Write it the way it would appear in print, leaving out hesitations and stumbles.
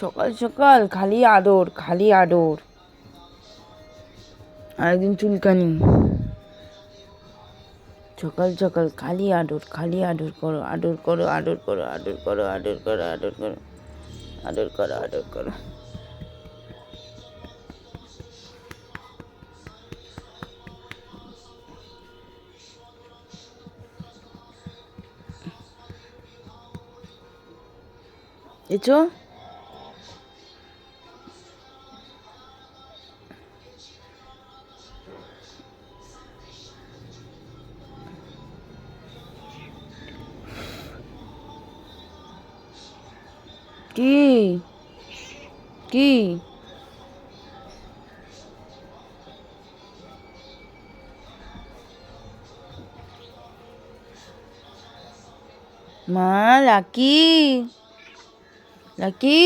সকাল সকাল খালি আদর খালি আদর। আরেকদিন চুলকানি। সকাল সকাল খালি আদর করো, আদর করো, আদর করো, আদর করো, আদর করো, আদর করো, আদর করো, আদর করো। এছো কি কি মা লাকি লাকি